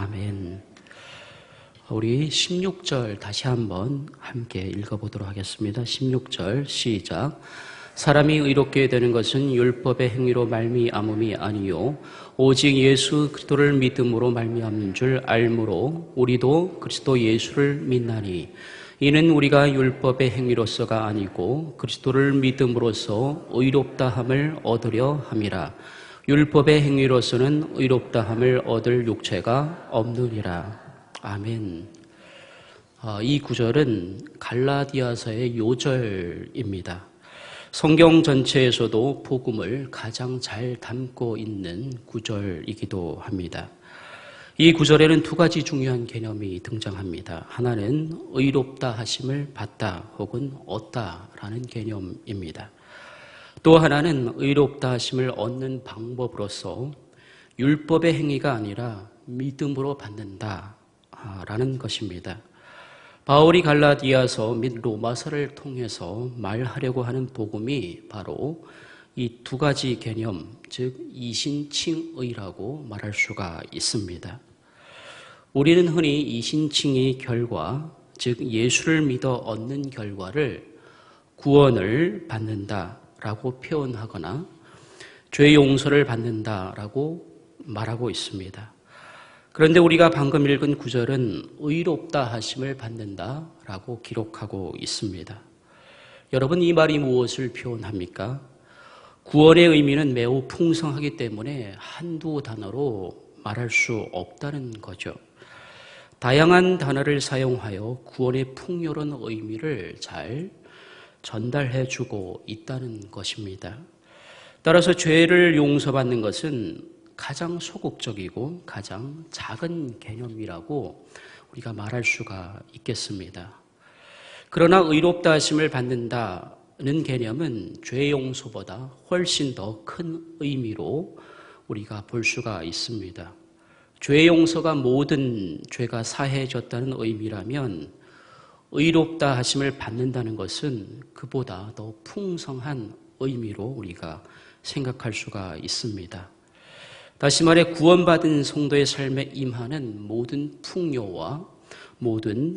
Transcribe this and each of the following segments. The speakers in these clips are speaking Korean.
아멘. 우리 16절 다시 한번 함께 읽어보도록 하겠습니다. 16절 시작. 사람이 의롭게 되는 것은 율법의 행위로 말미암음이 아니요 오직 예수 그리스도를 믿음으로 말미암는 줄 알므로 우리도 그리스도 예수를 믿나니 이는 우리가 율법의 행위로서가 아니고 그리스도를 믿음으로써 의롭다함을 얻으려 함이라. 율법의 행위로서는 의롭다함을 얻을 육체가 없느니라. 아멘. 이 구절은 갈라디아서의 요절입니다. 성경 전체에서도 복음을 가장 잘 담고 있는 구절이기도 합니다. 이 구절에는 두 가지 중요한 개념이 등장합니다. 하나는 의롭다 하심을 받다 혹은 얻다라는 개념입니다. 또 하나는 의롭다 하심을 얻는 방법으로서 율법의 행위가 아니라 믿음으로 받는다라는 것입니다. 바울이 갈라디아서 및 로마서를 통해서 말하려고 하는 복음이 바로 이 두 가지 개념, 즉 이신칭의라고 말할 수가 있습니다. 우리는 흔히 이신칭의 결과, 즉 예수를 믿어 얻는 결과를 구원을 받는다라고 표현하거나 죄 용서를 받는다라고 말하고 있습니다. 그런데 우리가 방금 읽은 구절은 의롭다 하심을 받는다라고 기록하고 있습니다. 여러분, 이 말이 무엇을 표현합니까? 구원의 의미는 매우 풍성하기 때문에 한두 단어로 말할 수 없다는 거죠. 다양한 단어를 사용하여 구원의 풍요로운 의미를 잘 전달해주고 있다는 것입니다. 따라서 죄를 용서받는 것은 가장 소극적이고 가장 작은 개념이라고 우리가 말할 수가 있겠습니다. 그러나 의롭다 하심을 받는다는 개념은 죄 용서보다 훨씬 더 큰 의미로 우리가 볼 수가 있습니다. 죄 용서가 모든 죄가 사해졌다는 의미라면 의롭다 하심을 받는다는 것은 그보다 더 풍성한 의미로 우리가 생각할 수가 있습니다. 다시 말해 구원받은 성도의 삶에 임하는 모든 풍요와 모든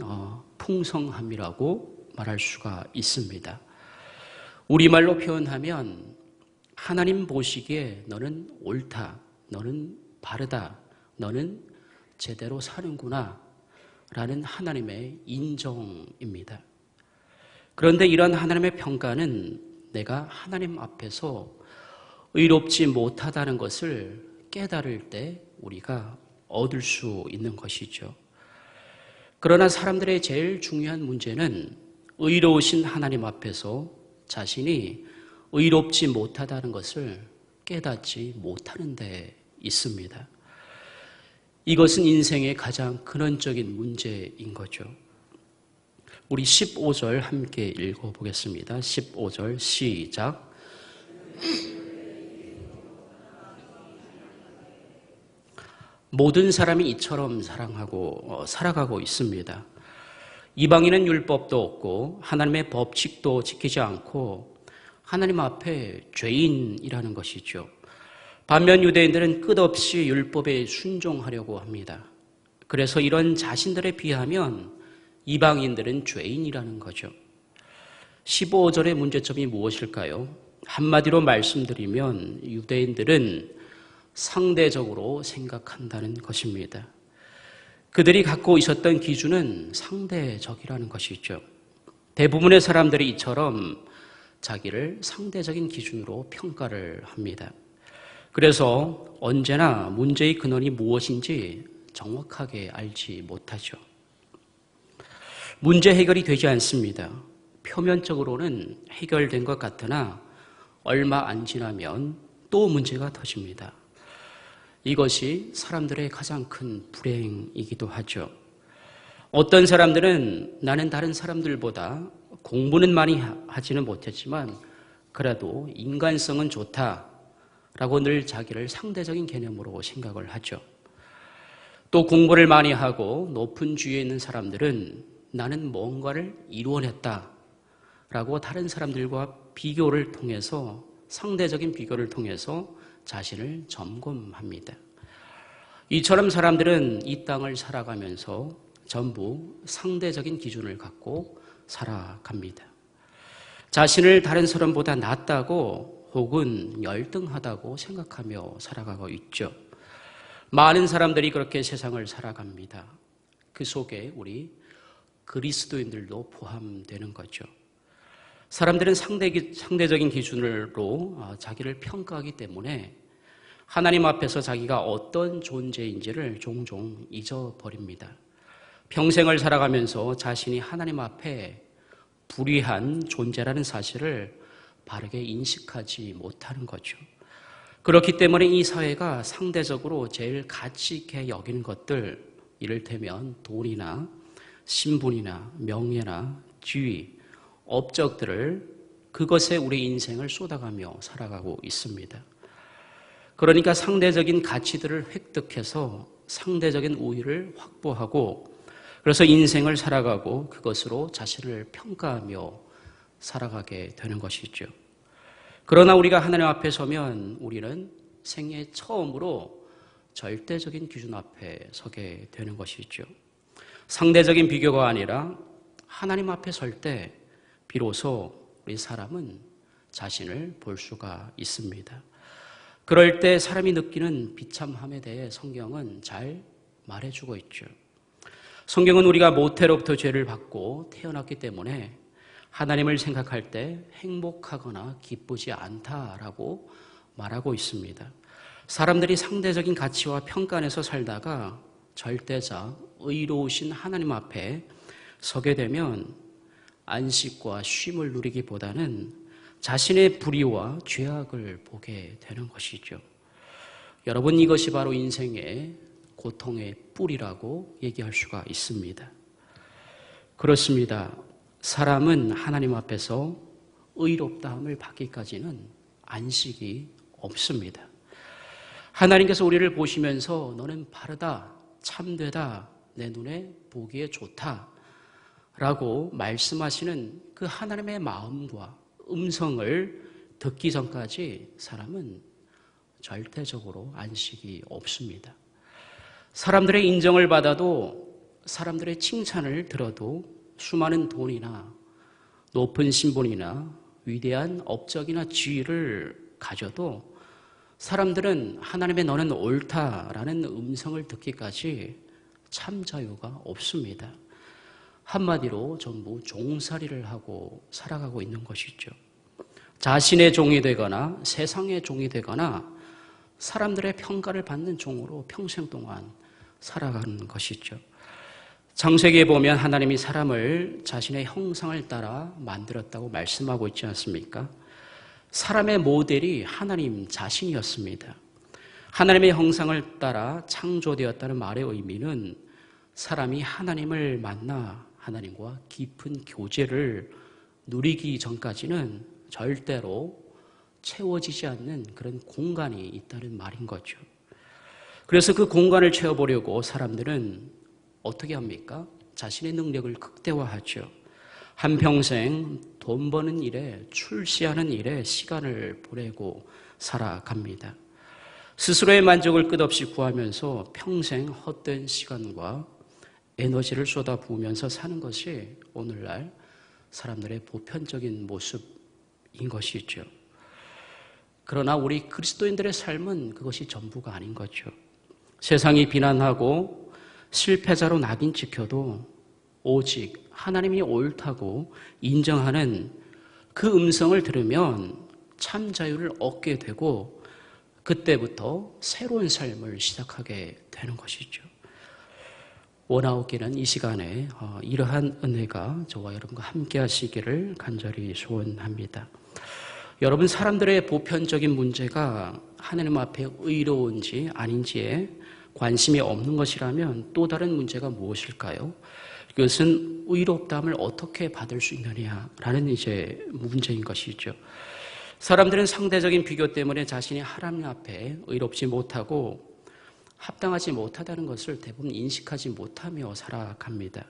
풍성함이라고 말할 수가 있습니다. 우리말로 표현하면 하나님 보시기에 너는 옳다, 너는 바르다, 너는 제대로 사는구나 라는 하나님의 인정입니다. 그런데 이런 하나님의 평가는 내가 하나님 앞에서 의롭지 못하다는 것을 깨달을 때 우리가 얻을 수 있는 것이죠. 그러나 사람들의 제일 중요한 문제는 의로우신 하나님 앞에서 자신이 의롭지 못하다는 것을 깨닫지 못하는 데 있습니다. 이것은 인생의 가장 근원적인 문제인 거죠. 우리 15절 함께 읽어보겠습니다. 15절 시작. 모든 사람이 이처럼 사랑하고 살아가고 있습니다. 이방인은 율법도 없고 하나님의 법칙도 지키지 않고 하나님 앞에 죄인이라는 것이죠. 반면 유대인들은 끝없이 율법에 순종하려고 합니다. 그래서 이런 자신들에 비하면 이방인들은 죄인이라는 거죠. 15절의 문제점이 무엇일까요? 한마디로 말씀드리면 유대인들은 상대적으로 생각한다는 것입니다. 그들이 갖고 있었던 기준은 상대적이라는 것이죠. 대부분의 사람들이 이처럼 자기를 상대적인 기준으로 평가를 합니다. 그래서 언제나 문제의 근원이 무엇인지 정확하게 알지 못하죠. 문제 해결이 되지 않습니다. 표면적으로는 해결된 것 같으나 얼마 안 지나면 또 문제가 터집니다. 이것이 사람들의 가장 큰 불행이기도 하죠. 어떤 사람들은 나는 다른 사람들보다 공부는 많이 하지는 못했지만 그래도 인간성은 좋다라고 늘 자기를 상대적인 개념으로 생각을 하죠. 또 공부를 많이 하고 높은 주위에 있는 사람들은 나는 뭔가를 이루어냈다라고 다른 사람들과 비교를 통해서 상대적인 비교를 통해서 자신을 점검합니다. 이처럼 사람들은 이 땅을 살아가면서 전부 상대적인 기준을 갖고 살아갑니다. 자신을 다른 사람보다 낫다고 혹은 열등하다고 생각하며 살아가고 있죠. 많은 사람들이 그렇게 세상을 살아갑니다. 그 속에 우리 그리스도인들도 포함되는 거죠. 사람들은 상대적인 기준으로 자기를 평가하기 때문에 하나님 앞에서 자기가 어떤 존재인지를 종종 잊어버립니다. 평생을 살아가면서 자신이 하나님 앞에 불의한 존재라는 사실을 바르게 인식하지 못하는 거죠. 그렇기 때문에 이 사회가 상대적으로 제일 가치 있게 여기는 것들, 이를테면 돈이나 신분이나 명예나 지위, 업적들을 그것에 우리 인생을 쏟아가며 살아가고 있습니다. 그러니까 상대적인 가치들을 획득해서 상대적인 우위를 확보하고 그래서 인생을 살아가고 그것으로 자신을 평가하며 살아가게 되는 것이죠. 그러나 우리가 하나님 앞에 서면 우리는 생애 처음으로 절대적인 기준 앞에 서게 되는 것이죠. 상대적인 비교가 아니라 하나님 앞에 설 때 비로소 우리 사람은 자신을 볼 수가 있습니다. 그럴 때 사람이 느끼는 비참함에 대해 성경은 잘 말해주고 있죠. 성경은 우리가 모태로부터 죄를 받고 태어났기 때문에 하나님을 생각할 때 행복하거나 기쁘지 않다라고 말하고 있습니다. 사람들이 상대적인 가치와 평가 안에서 살다가 절대자, 의로우신 하나님 앞에 서게 되면 안식과 쉼을 누리기보다는 자신의 불의와 죄악을 보게 되는 것이죠. 여러분, 이것이 바로 인생의 고통의 뿌리라고 얘기할 수가 있습니다. 그렇습니다. 사람은 하나님 앞에서 의롭다함을 받기까지는 안식이 없습니다. 하나님께서 우리를 보시면서 너는 바르다, 참되다, 내 눈에 보기에 좋다 라고 말씀하시는 그 하나님의 마음과 음성을 듣기 전까지 사람은 절대적으로 안식이 없습니다. 사람들의 인정을 받아도, 사람들의 칭찬을 들어도, 수많은 돈이나 높은 신분이나 위대한 업적이나 지위를 가져도 사람들은 하나님의 너는 옳다라는 음성을 듣기까지 참 자유가 없습니다. 한마디로 전부 종살이를 하고 살아가고 있는 것이죠. 자신의 종이 되거나 세상의 종이 되거나 사람들의 평가를 받는 종으로 평생 동안 살아가는 것이죠. 창세기에 보면 하나님이 사람을 자신의 형상을 따라 만들었다고 말씀하고 있지 않습니까? 사람의 모델이 하나님 자신이었습니다. 하나님의 형상을 따라 창조되었다는 말의 의미는 사람이 하나님을 만나 하나님과 깊은 교제를 누리기 전까지는 절대로 채워지지 않는 그런 공간이 있다는 말인 거죠. 그래서 그 공간을 채워보려고 사람들은 어떻게 합니까? 자신의 능력을 극대화하죠. 한평생 돈 버는 일에, 출시하는 일에 시간을 보내고 살아갑니다. 스스로의 만족을 끝없이 구하면서 평생 헛된 시간과 에너지를 쏟아부으면서 사는 것이 오늘날 사람들의 보편적인 모습인 것이죠. 그러나 우리 그리스도인들의 삶은 그것이 전부가 아닌 거죠. 세상이 비난하고 실패자로 낙인 찍혀도 오직 하나님이 옳다고 인정하는 그 음성을 들으면 참 자유를 얻게 되고 그때부터 새로운 삶을 시작하게 되는 것이죠. 원하옵기는 이 시간에 이러한 은혜가 저와 여러분과 함께 하시기를 간절히 소원합니다. 여러분, 사람들의 보편적인 문제가 하나님 앞에 의로운지 아닌지에 관심이 없는 것이라면 또 다른 문제가 무엇일까요? 그것은 의롭다함을 어떻게 받을 수 있느냐라는 이제 문제인 것이죠. 사람들은 상대적인 비교 때문에 자신이 하나님 앞에 의롭지 못하고 합당하지 못하다는 것을 대부분 인식하지 못하며 살아갑니다.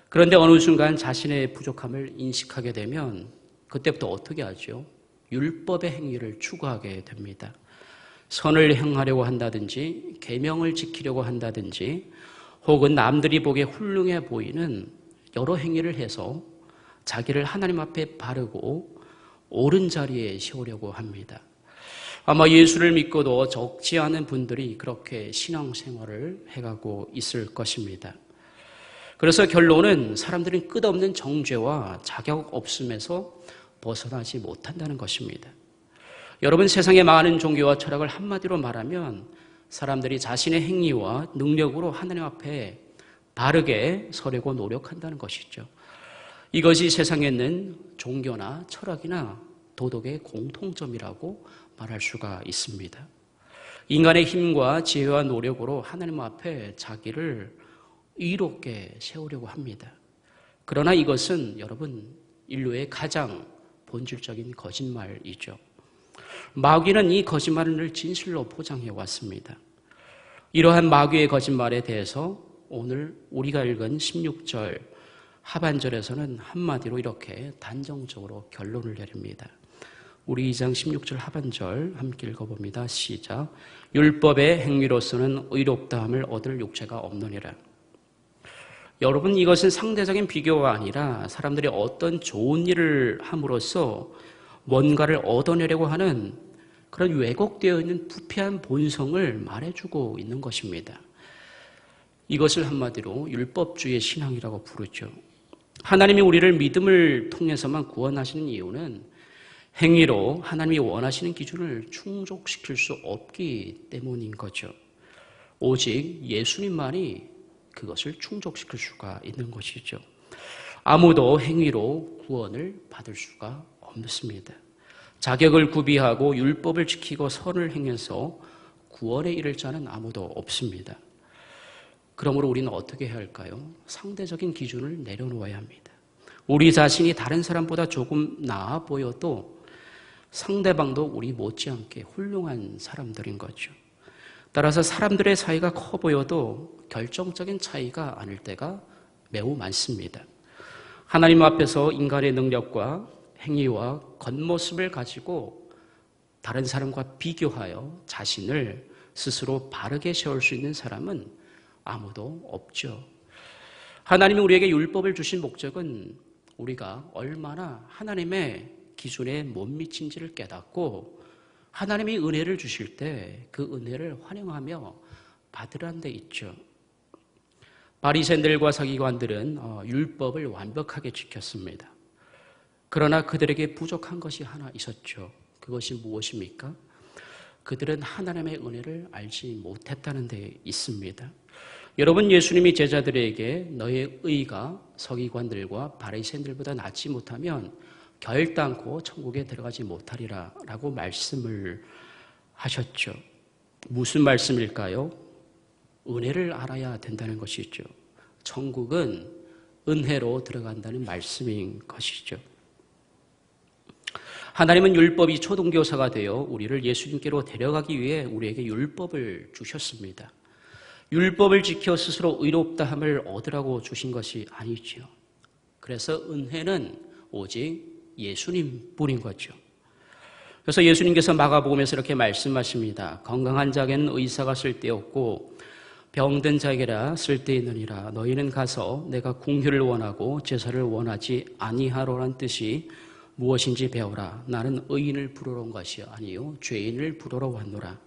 그런데 어느 순간 자신의 부족함을 인식하게 되면 그때부터 어떻게 하죠? 율법의 행위를 추구하게 됩니다. 선을 행하려고 한다든지 계명을 지키려고 한다든지 혹은 남들이 보기에 훌륭해 보이는 여러 행위를 해서 자기를 하나님 앞에 바르고 옳은 자리에 세우려고 합니다. 아마 예수를 믿고도 적지 않은 분들이 그렇게 신앙생활을 해가고 있을 것입니다. 그래서 결론은 사람들은 끝없는 정죄와 자격 없음에서 벗어나지 못한다는 것입니다. 여러분, 세상의 많은 종교와 철학을 한마디로 말하면 사람들이 자신의 행위와 능력으로 하나님 앞에 바르게 서려고 노력한다는 것이죠. 이것이 세상에 있는 종교나 철학이나 도덕의 공통점이라고 말할 수가 있습니다. 인간의 힘과 지혜와 노력으로 하나님 앞에 자기를 의롭게 세우려고 합니다. 그러나 이것은 여러분, 인류의 가장 본질적인 거짓말이죠. 마귀는 이 거짓말을 늘 진실로 포장해 왔습니다. 이러한 마귀의 거짓말에 대해서 오늘 우리가 읽은 16절 하반절에서는 한마디로 이렇게 단정적으로 결론을 내립니다. 우리 2장 16절 하반절 함께 읽어봅니다. 시작. 율법의 행위로서는 의롭다함을 얻을 육체가 없느니라. 여러분, 이것은 상대적인 비교가 아니라 사람들이 어떤 좋은 일을 함으로써 뭔가를 얻어내려고 하는 그런 왜곡되어 있는 부패한 본성을 말해주고 있는 것입니다. 이것을 한마디로 율법주의 신앙이라고 부르죠. 하나님이 우리를 믿음을 통해서만 구원하시는 이유는 행위로 하나님이 원하시는 기준을 충족시킬 수 없기 때문인 거죠. 오직 예수님만이 그것을 충족시킬 수가 있는 것이죠. 아무도 행위로 구원을 받을 수가 없습니다. 자격을 구비하고 율법을 지키고 선을 행해서 구원에 이를 자는 아무도 없습니다. 그러므로 우리는 어떻게 해야 할까요? 상대적인 기준을 내려놓아야 합니다. 우리 자신이 다른 사람보다 조금 나아 보여도 상대방도 우리 못지않게 훌륭한 사람들인 거죠. 따라서 사람들의 차이가 커 보여도 결정적인 차이가 아닐 때가 매우 많습니다. 하나님 앞에서 인간의 능력과 행위와 겉모습을 가지고 다른 사람과 비교하여 자신을 스스로 바르게 세울 수 있는 사람은 아무도 없죠. 하나님이 우리에게 율법을 주신 목적은 우리가 얼마나 하나님의 기준에 못 미친지를 깨닫고 하나님이 은혜를 주실 때 그 은혜를 환영하며 받으라는 데 있죠. 바리새인들과 서기관들은 율법을 완벽하게 지켰습니다. 그러나 그들에게 부족한 것이 하나 있었죠. 그것이 무엇입니까? 그들은 하나님의 은혜를 알지 못했다는 데 있습니다. 여러분, 예수님이 제자들에게 너의 의가 서기관들과 바리새인들보다 낫지 못하면 결단코 천국에 들어가지 못하리라 라고 말씀을 하셨죠. 무슨 말씀일까요? 은혜를 알아야 된다는 것이죠. 천국은 은혜로 들어간다는 말씀인 것이죠. 하나님은 율법이 초등교사가 되어 우리를 예수님께로 데려가기 위해 우리에게 율법을 주셨습니다. 율법을 지켜 스스로 의롭다함을 얻으라고 주신 것이 아니죠. 그래서 은혜는 오직 예수님뿐인 거죠. 그래서 예수님께서 마가복음에서 이렇게 말씀하십니다. 건강한 자에게는 의사가 쓸데없고 병든 자에게라 쓸데있느니라. 너희는 가서 내가 궁휼을 원하고 제사를 원하지 아니하로란 뜻이 무엇인지 배우라. 나는 의인을 부르러 온 것이 아니요 죄인을 부르러 왔노라.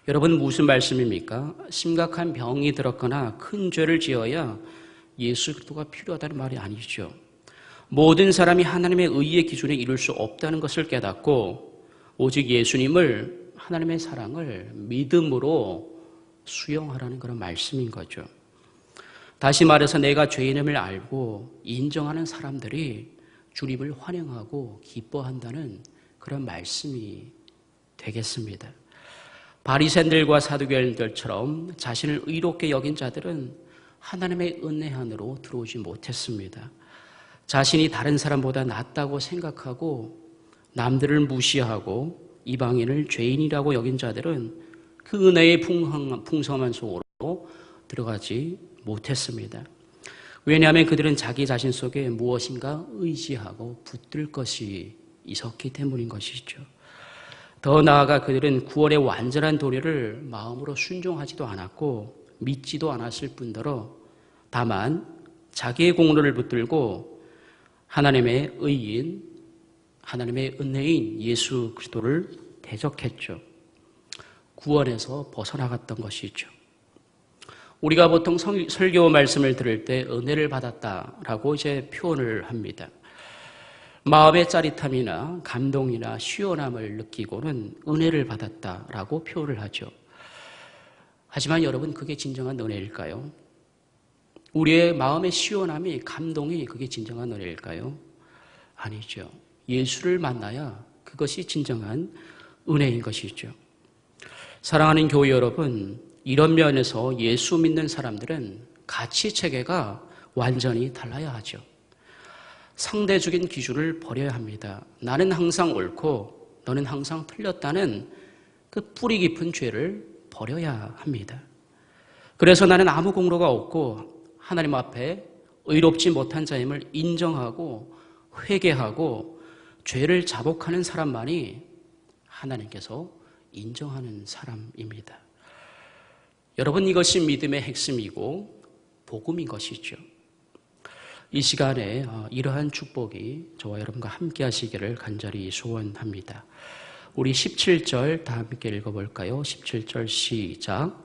여러분, 무슨 말씀입니까? 심각한 병이 들었거나 큰 죄를 지어야 예수 그리스도가 필요하다는 말이 아니죠. 모든 사람이 하나님의 의의 기준에 이룰 수 없다는 것을 깨닫고 오직 예수님을, 하나님의 사랑을 믿음으로 수용하라는 그런 말씀인 거죠. 다시 말해서 내가 죄인임을 알고 인정하는 사람들이 주님을 환영하고 기뻐한다는 그런 말씀이 되겠습니다. 바리새인들과 사두개인들처럼 자신을 의롭게 여긴 자들은 하나님의 은혜 안으로 들어오지 못했습니다. 자신이 다른 사람보다 낫다고 생각하고 남들을 무시하고 이방인을 죄인이라고 여긴 자들은 그 은혜의 풍성한 속으로 들어가지 못했습니다. 왜냐하면 그들은 자기 자신 속에 무엇인가 의지하고 붙들 것이 있었기 때문인 것이죠. 더 나아가 그들은 구원의 완전한 도리를 마음으로 순종하지도 않았고 믿지도 않았을 뿐더러 다만 자기의 공로를 붙들고 하나님의 의인, 하나님의 은혜인 예수 그리스도를 대적했죠. 구원에서 벗어나갔던 것이죠. 우리가 보통 설교 말씀을 들을 때 은혜를 받았다라고 이제 표현을 합니다. 마음의 짜릿함이나 감동이나 시원함을 느끼고는 은혜를 받았다라고 표현을 하죠. 하지만 여러분, 그게 진정한 은혜일까요? 우리의 마음의 시원함이, 감동이 그게 진정한 은혜일까요? 아니죠. 예수를 만나야 그것이 진정한 은혜인 것이죠. 사랑하는 교회 여러분, 이런 면에서 예수 믿는 사람들은 가치 체계가 완전히 달라야 하죠. 상대적인 기준을 버려야 합니다. 나는 항상 옳고 너는 항상 틀렸다는 그 뿌리 깊은 죄를 버려야 합니다. 그래서 나는 아무 공로가 없고 하나님 앞에 의롭지 못한 자임을 인정하고 회개하고 죄를 자복하는 사람만이 하나님께서 인정하는 사람입니다. 여러분, 이것이 믿음의 핵심이고 복음인 것이죠. 이 시간에 이러한 축복이 저와 여러분과 함께 하시기를 간절히 소원합니다. 우리 17절 다 함께 읽어볼까요? 17절 시작.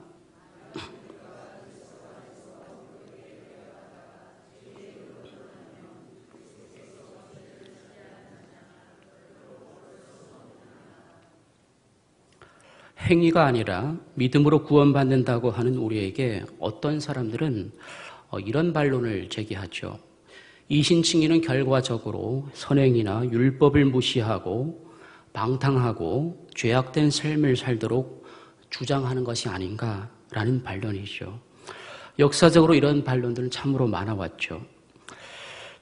행위가 아니라 믿음으로 구원받는다고 하는 우리에게 어떤 사람들은 이런 반론을 제기하죠. 이신칭의는 결과적으로 선행이나 율법을 무시하고 방탕하고 죄악된 삶을 살도록 주장하는 것이 아닌가라는 반론이죠. 역사적으로 이런 반론들은 참으로 많아왔죠.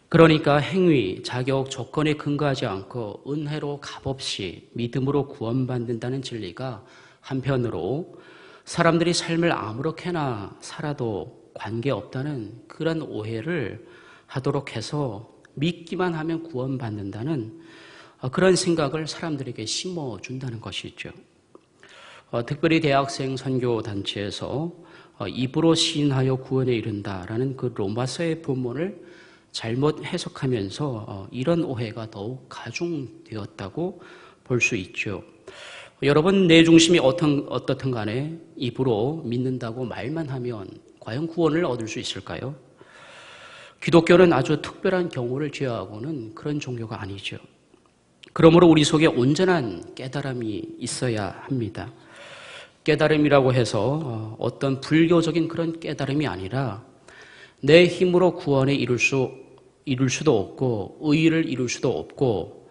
그러니까 행위, 자격, 조건에 근거하지 않고 은혜로 값없이 믿음으로 구원받는다는 진리가 한편으로 사람들이 삶을 아무렇게나 살아도 관계없다는 그런 오해를 하도록 해서 믿기만 하면 구원받는다는 그런 생각을 사람들에게 심어준다는 것이죠. 특별히 대학생 선교단체에서 입으로 시인하여 구원에 이른다라는 그 로마서의 본문을 잘못 해석하면서 이런 오해가 더욱 가중되었다고 볼 수 있죠. 여러분, 내 중심이 어떻든 간에 입으로 믿는다고 말만 하면 과연 구원을 얻을 수 있을까요? 기독교는 아주 특별한 경우를 제외하고는 그런 종교가 아니죠. 그러므로 우리 속에 온전한 깨달음이 있어야 합니다. 깨달음이라고 해서 어떤 불교적인 그런 깨달음이 아니라 내 힘으로 구원에 이룰 수도 없고 의의를 이룰 수도 없고,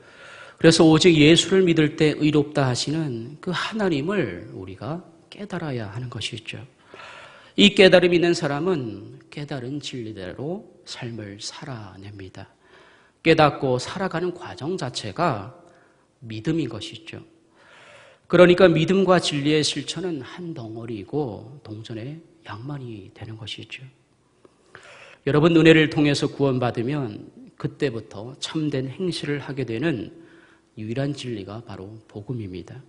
그래서 오직 예수를 믿을 때 의롭다 하시는 그 하나님을 우리가 깨달아야 하는 것이죠. 이 깨달음이 있는 사람은 깨달은 진리대로 삶을 살아냅니다. 깨닫고 살아가는 과정 자체가 믿음인 것이죠. 그러니까 믿음과 진리의 실천은 한 덩어리이고 동전의 양만이 되는 것이죠. 여러분, 은혜를 통해서 구원받으면 그때부터 참된 행실을 하게 되는 유일한 진리가 바로 복음입니다.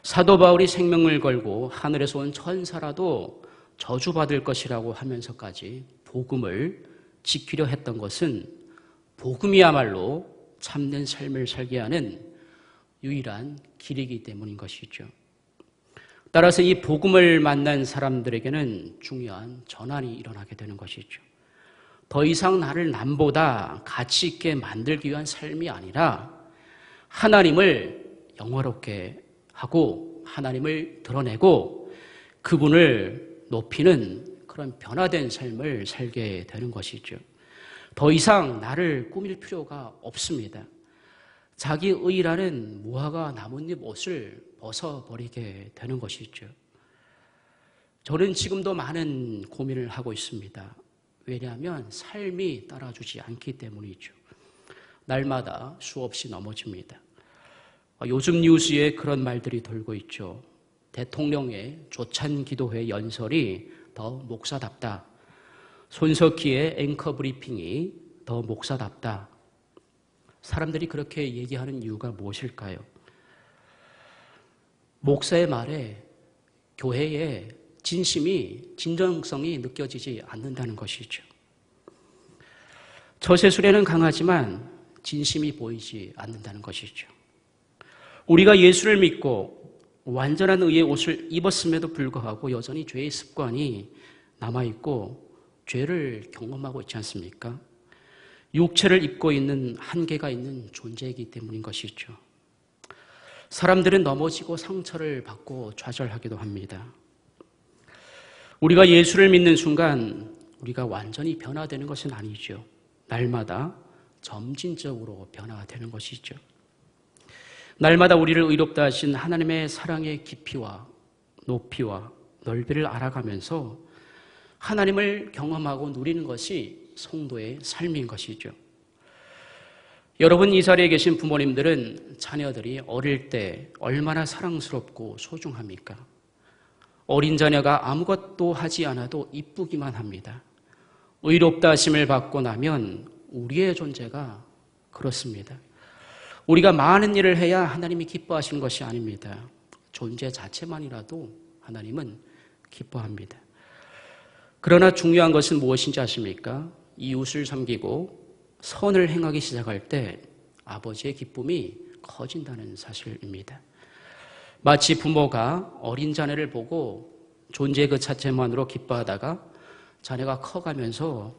사도 바울이 생명을 걸고 하늘에서 온 천사라도 저주받을 것이라고 하면서까지 복음을 지키려 했던 것은 복음이야말로 참된 삶을 살게 하는 유일한 길이기 때문인 것이죠. 따라서 이 복음을 만난 사람들에게는 중요한 전환이 일어나게 되는 것이죠. 더 이상 나를 남보다 가치 있게 만들기 위한 삶이 아니라 하나님을 영화롭게 하고 하나님을 드러내고 그분을 높이는 그런 변화된 삶을 살게 되는 것이죠. 더 이상 나를 꾸밀 필요가 없습니다. 자기 의라는 무화과 나뭇잎 옷을 벗어버리게 되는 것이죠. 저는 지금도 많은 고민을 하고 있습니다. 왜냐하면 삶이 따라주지 않기 때문이죠. 날마다 수없이 넘어집니다. 요즘 뉴스에 그런 말들이 돌고 있죠. 대통령의 조찬 기도회 연설이 더 목사답다. 손석희의 앵커 브리핑이 더 목사답다. 사람들이 그렇게 얘기하는 이유가 무엇일까요? 목사의 말에 교회의 진정성이 느껴지지 않는다는 것이죠. 처세술에는 강하지만 진심이 보이지 않는다는 것이죠. 우리가 예수를 믿고 완전한 의의 옷을 입었음에도 불구하고 여전히 죄의 습관이 남아있고 죄를 경험하고 있지 않습니까? 육체를 입고 있는 한계가 있는 존재이기 때문인 것이죠. 사람들은 넘어지고 상처를 받고 좌절하기도 합니다. 우리가 예수를 믿는 순간 우리가 완전히 변화되는 것은 아니죠. 날마다 점진적으로 변화되는 것이죠. 날마다 우리를 의롭다 하신 하나님의 사랑의 깊이와 높이와 넓이를 알아가면서 하나님을 경험하고 누리는 것이 성도의 삶인 것이죠. 여러분, 이 자리에 계신 부모님들은 자녀들이 어릴 때 얼마나 사랑스럽고 소중합니까? 어린 자녀가 아무것도 하지 않아도 이쁘기만 합니다. 의롭다 하심을 받고 나면 우리의 존재가 그렇습니다. 우리가 많은 일을 해야 하나님이 기뻐하시는 것이 아닙니다. 존재 자체만이라도 하나님은 기뻐합니다. 그러나 중요한 것은 무엇인지 아십니까? 이웃을 섬기고 선을 행하기 시작할 때 아버지의 기쁨이 커진다는 사실입니다. 마치 부모가 어린 자녀를 보고 존재 그 자체만으로 기뻐하다가 자녀가 커가면서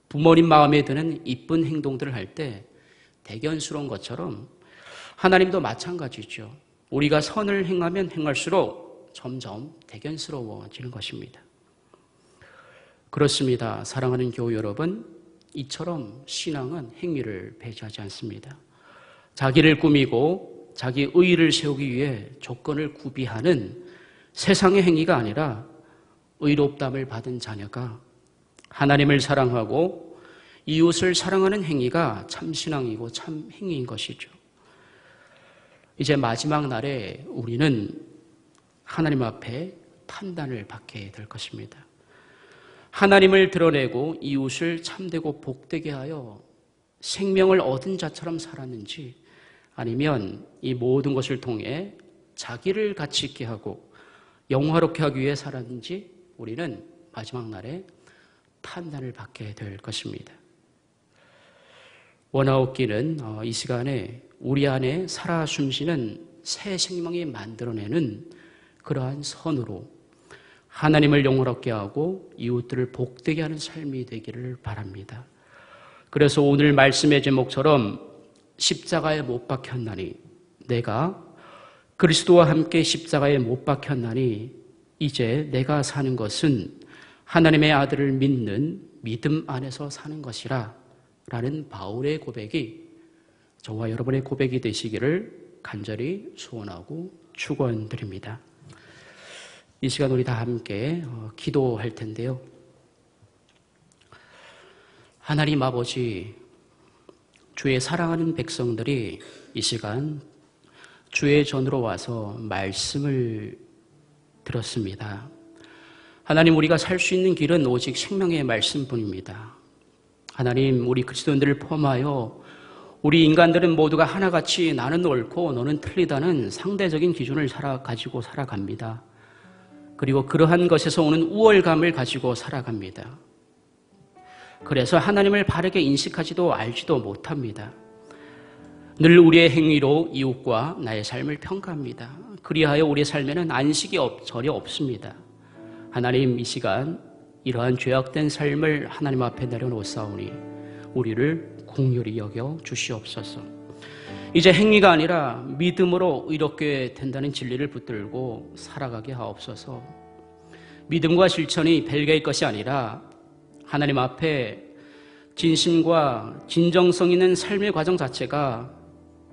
부모님 마음에 드는 이쁜 행동들을 할 때 대견스러운 것처럼 하나님도 마찬가지죠. 우리가 선을 행하면 행할수록 점점 대견스러워지는 것입니다. 그렇습니다. 사랑하는 교우 여러분, 이처럼 신앙은 행위를 배제하지 않습니다. 자기를 꾸미고 자기 의의를 세우기 위해 조건을 구비하는 세상의 행위가 아니라 의롭담을 받은 자녀가 하나님을 사랑하고 이웃을 사랑하는 행위가 참 신앙이고 참 행위인 것이죠. 이제 마지막 날에 우리는 하나님 앞에 판단을 받게 될 것입니다. 하나님을 드러내고 이웃을 참되고 복되게 하여 생명을 얻은 자처럼 살았는지, 아니면 이 모든 것을 통해 자기를 가치 있게 하고 영화롭게 하기 위해 살았는지 우리는 마지막 날에 판단을 받게 될 것입니다. 원아웃기는 이 시간에 우리 안에 살아 숨쉬는 새 생명이 만들어내는 그러한 선으로 하나님을 영화롭게 하고 이웃들을 복되게 하는 삶이 되기를 바랍니다. 그래서 오늘 말씀의 제목처럼 십자가에 못 박혔나니, 내가 그리스도와 함께 십자가에 못 박혔나니 이제 내가 사는 것은 하나님의 아들을 믿는 믿음 안에서 사는 것이라 라는 바울의 고백이 저와 여러분의 고백이 되시기를 간절히 소원하고 축원드립니다. 이 시간 우리 다 함께 기도할 텐데요. 하나님 아버지, 주의 사랑하는 백성들이 이 시간 주의 전으로 와서 말씀을 들었습니다. 하나님, 우리가 살 수 있는 길은 오직 생명의 말씀뿐입니다. 하나님, 우리 그리스도인들을 포함하여 우리 인간들은 모두가 하나같이 나는 옳고 너는 틀리다는 상대적인 기준을 가지고 살아갑니다. 그리고 그러한 것에서 오는 우월감을 가지고 살아갑니다. 그래서 하나님을 바르게 인식하지도 알지도 못합니다. 늘 우리의 행위로 이웃과 나의 삶을 평가합니다. 그리하여 우리의 삶에는 안식이 전혀 없습니다. 하나님, 이 시간 이러한 죄악된 삶을 하나님 앞에 내려놓사오니 우리를 긍휼히 여겨 주시옵소서. 이제 행위가 아니라 믿음으로 의롭게 된다는 진리를 붙들고 살아가게 하옵소서. 믿음과 실천이 별개의 것이 아니라 하나님 앞에 진심과 진정성 있는 삶의 과정 자체가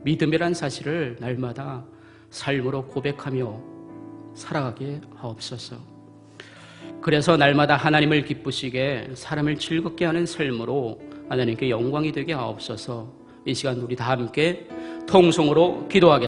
믿음이란 사실을 날마다 삶으로 고백하며 살아가게 하옵소서. 그래서 날마다 하나님을 기쁘시게 사람을 즐겁게 하는 삶으로 하나님께 영광이 되게 하옵소서. 이 시간 우리 다 함께 통성으로 기도하겠습니다.